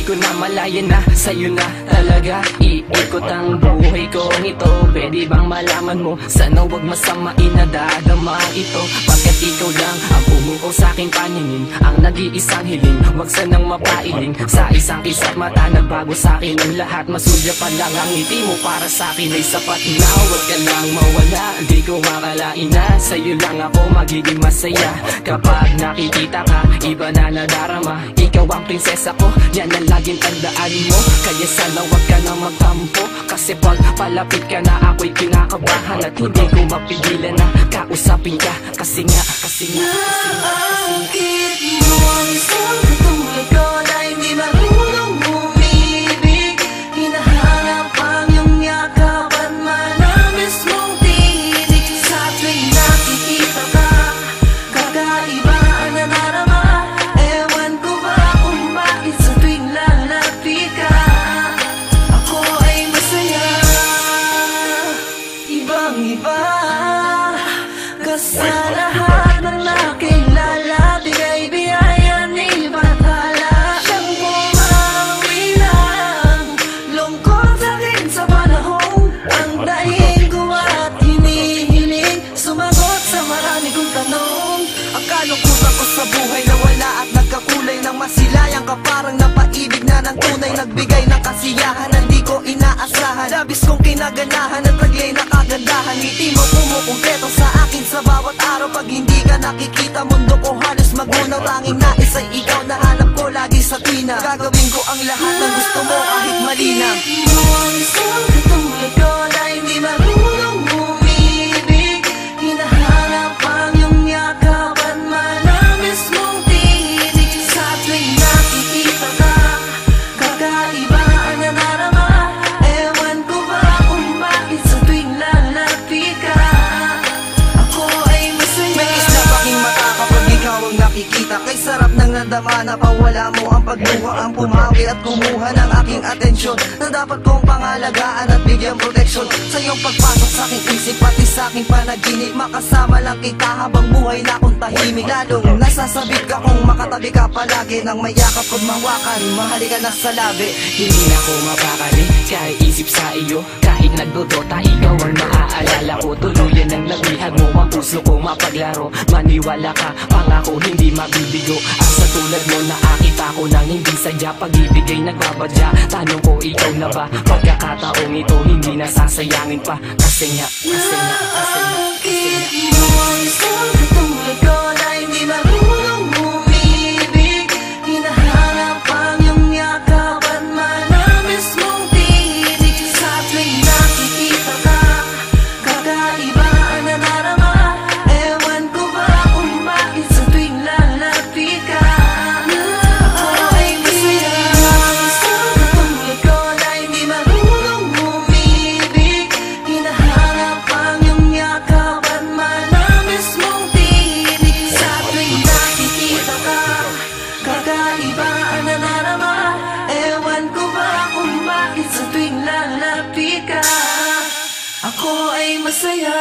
ko na malaya na, sa'yo na talaga iikot ang buhay ko nito. Pwede bang malaman mo, sana wag masamain na dadama ito. Pagkat ikaw lang ang pumuko sa aking paningin, ang nag-iisang hiling, wag sanang mapailing. Sa isang kisap mata nagbago sa akin ang lahat. Masulya pa lang ang ngiti mo, para sa akin ay sapat na. Wag ka lang mawala, di ko makalain na sa'yo lang ako magiging masaya. Kapag nakikita ka, iba na nadarama. Ikaw ang prinsesa ko, yan ang laging tandaan mo. Kaya sana wag ka na magtampo, kasi pag palapit ka na ako'y kinakabahan. At hindi ko mapigilan na kausapin ka, kasi nga naakit mo ang isang katulad ko na hindi marunong umibig. Hinahanap ang iyong yakap at manamis mong tinig. Sa tuwing nakikita ka, kakaiba ang nanarama. Ewan ko ba kung bakit sa tuwing lalapit ka, ako ay masaya. Ibang-iba ka sa lahat ng nakilala. Bigay biyaya ni Bathala, siyang bumawi ng lungkot sa akin sa panahon. Ang dahilan ko at hinihiling, sumagot sa marami kong tanong. Ang kalungkutan ko sa buhay na wala at nagkakulay ng masilayang ka, parang napaibig na ng tunay, nagbigay ng kasiyahan na di ko inaasahan. Labis kong kinaganahan at taglay na kagandahan. Ngiti mo kumukumpleto sa akin sa bawat araw. Pag hindi ka nakikita, mundo ko halos magunaw. Tanging nais ay ikaw, nahanap ko lagi sa tuwina. Gagawin ko ang lahat ng gusto mo kahit malinaw. Bakit mo ang isang katulad ko na hindi marunong umibig? Hinahanap ang iyong yakap at manamis mong tinig. Sa tuwing nakikita ka, kakaiba ang nanarama. Ewan ko ba kung bakit sa tuwing lalapit ka, ako ay masaya. May isla paking mata kapag ikaw ang nakikita. Kay sarap ng nadama na pawala mo ang pagluha, ang pumawi at kumuha ng aking atensyon, na dapat kong pangalagaan at bigyan proteksyon. Sa iyong pagpasok sa aking isip, pati sa aking panaginip, makasama lang kita habang buhay na akong tahimik. Lalong nasasabik ka kung makatabi ka palagi, nang may yakap ko't mawakan, mahalikan na sa labi. hindi na ako mapakali, kahit isip sa iyo. Kahit nagdodota, ikaw ang naaalala ko. Tuluyan ang nabihag mo, ang puso ko mapaglaro. Maniwala ka, pangako hindi mabibigo. Ang sa tulad mo nakakita ko nang hindi sadya, pag-ibig ay nagbabadya. Tanong ko, ikaw na ba? Pagkakataong ito hindi nasasayangin pa, kasi nga Bakit mo ang isang katulad ko na hindi marunong umibig? Hinahanap ang iyong yakap at manamis mong tinig. Sa tuwing nakikita ka, kakaiba ang nanarama. Ewan ko ba kung bakit sa tuwing lalapit ka, ako ay masaya. Isang katulad ko na hindi marunong umibig. Hinahanap ang iyong yakap at manamis mong tinig. Sa tuwing nakikita ka, kakaiba ang nanarama. Ewan ko ba kung bakit sa tuwing lalapit ka, ako ay masaya.